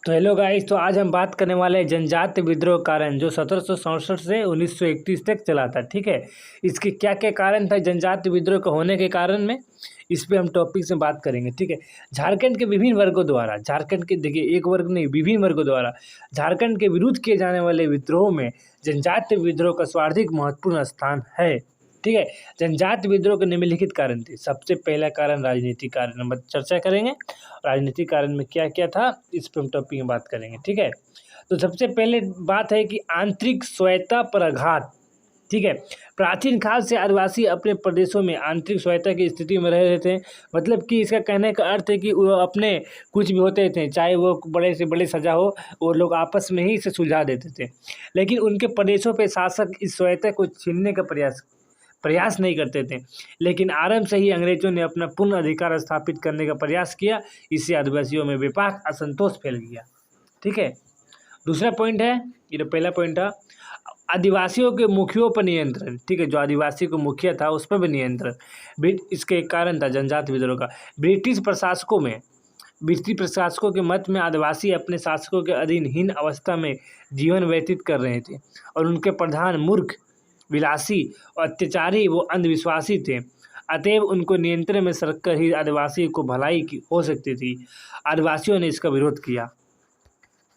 तो hello guys, तो आज हम बात करने वाले हैं जनजातीय विद्रोह कारण जो 1767 से 1931 तक चला था। ठीक है, इसके क्या क्या कारण था जनजातीय विद्रोह का होने के कारण में, इस पे हम टॉपिक से बात करेंगे। ठीक है, झारखंड के विभिन्न वर्गों द्वारा, झारखंड के देखिए एक वर्ग नहीं, विभिन्न वर्गों द्वारा झारखंड के विरुद्ध किए जाने वाले विद्रोह में जनजातीय विद्रोह का सर्वाधिक महत्वपूर्ण स्थान है। ठीक है, जनजातीय विद्रोह के निम्नलिखित कारण थे। सबसे पहला कारण राजनीतिक कारण, हम चर्चा करेंगे राजनीतिक कारण में क्या क्या था, इस पर हम टॉपिक में बात करेंगे। ठीक है, तो सबसे पहले बात है कि आंतरिक स्वायत्ता पर आघात। ठीक है, प्राचीन काल से आदिवासी अपने प्रदेशों में आंतरिक स्वायत्ता की स्थिति में रह रहे थे। मतलब कि इसका कहने का अर्थ है कि वो अपने कुछ भी होते थे, चाहे वो बड़े से बड़े सजा हो, वो लोग आपस में ही इसे सुलझा देते थे। लेकिन उनके प्रदेशों पे शासक इस स्वायत्ता को छीनने का प्रयास नहीं करते थे। लेकिन आरंभ से ही अंग्रेजों ने अपना पूर्ण अधिकार स्थापित करने का प्रयास किया। इससे आदिवासियों में व्यापक असंतोष फैल गया। ठीक है, दूसरा पॉइंट है, ये पहला पॉइंट था आदिवासियों के मुखियों पर नियंत्रण। ठीक है, जो आदिवासी को मुखिया था उस पर भी नियंत्रण, इसके एक कारण था जनजातीय विद्रोह का। ब्रिटिश प्रशासकों के मत में आदिवासी अपने शासकों के अधीनहीन अवस्था में जीवन व्यतीत कर रहे थे और उनके प्रधान मूर्ख, विलासी और अत्याचारी वो अंधविश्वासी थे। अतएव उनको नियंत्रण में रखकर ही आदिवासी को भलाई की हो सकती थी। आदिवासियों ने इसका विरोध किया।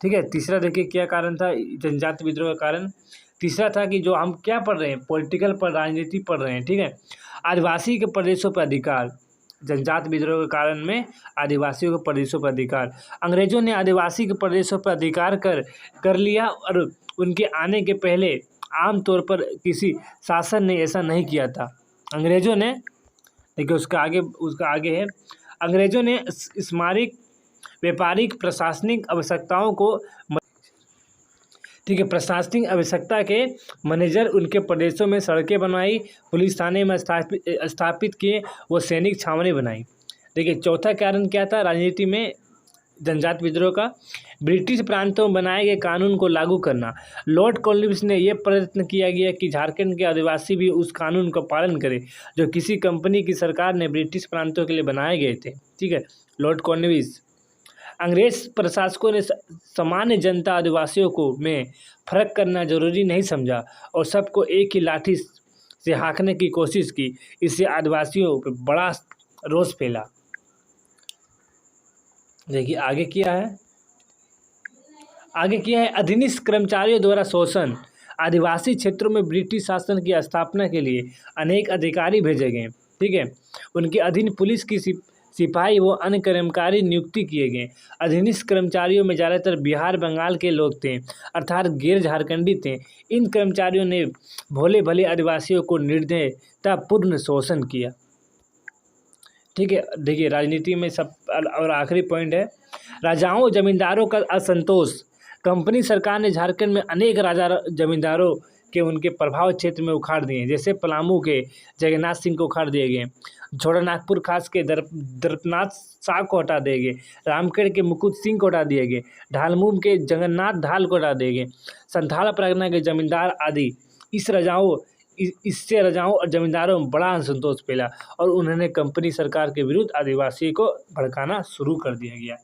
ठीक है, तीसरा देखिए क्या कारण था जनजातीय विद्रोह का कारण। तीसरा था कि जो हम क्या पढ़ रहे हैं, पॉलिटिकल पर, राजनीति पढ़ रहे हैं। ठीक है, आदिवासी के प्रदेशों पर अधिकार, जनजातीय विद्रोह के कारण में आदिवासियों के प्रदेशों पर अधिकार। अंग्रेजों ने आदिवासी के प्रदेशों पर अधिकार कर लिया और उनके आने के पहले आमतौर पर किसी शासन ने ऐसा नहीं किया था। अंग्रेजों ने, देखिए उसका आगे है, अंग्रेजों ने स्मारक, व्यापारिक, प्रशासनिक आवश्यकताओं को, ठीक है, प्रशासनिक आवश्यकता के मैनेजर उनके प्रदेशों में सड़कें बनवाई, पुलिस थाने में स्थापित किए, वो सैनिक छावनी बनाई। देखिए चौथा कारण क्या था राजनीति में जनजातीय विद्रोह का, ब्रिटिश प्रांतों में बनाए गए कानून को लागू करना। लॉर्ड कॉर्नवालिस ने यह प्रयत्न किया गया कि झारखंड के आदिवासी भी उस कानून का पालन करें जो किसी कंपनी की सरकार ने ब्रिटिश प्रांतों के लिए बनाए गए थे। ठीक है, लॉर्ड कॉर्नवालिस। अंग्रेज प्रशासकों ने सामान्य जनता आदिवासियों को में फर्क करना जरूरी नहीं समझा और सबको एक ही लाठी से हाँकने की कोशिश की। इससे आदिवासियों पर बड़ा रोष फैला। देखिए आगे क्या है, अधीनस्थ कर्मचारियों द्वारा शोषण। आदिवासी क्षेत्रों में ब्रिटिश शासन की स्थापना के लिए अनेक अधिकारी भेजे गए। ठीक है, उनके अधीन पुलिस की सिपाही व अन्य कर्मचारी नियुक्ति किए गए। अधीनस्थ कर्मचारियों में ज़्यादातर बिहार बंगाल के लोग थे, अर्थात गैर झारखंडी थे। इन कर्मचारियों ने भोले भले आदिवासियों को निर्दयतापूर्ण शोषण किया। ठीक है, देखिए राजनीति में सब, और आखिरी पॉइंट है राजाओं जमींदारों का असंतोष। कंपनी सरकार ने झारखंड में अनेक राजा जमींदारों के उनके प्रभाव क्षेत्र में उखाड़ दिए। जैसे पलामू के जगन्नाथ सिंह को उखाड़ दिए गए, छोटानागपुर खास के दर्पनाथ शाह को हटा दिए गए, रामगढ़ के मुकुट सिंह को हटा दिए गए, ढालमुम के जगन्नाथ ढाल को हटा दिए गए, संथाल परगना के जमींदार आदि। इससे राजाओं और जमींदारों में बड़ा असंतोष फैला और उन्होंने कंपनी सरकार के विरुद्ध आदिवासी को भड़काना शुरू कर दिया गया।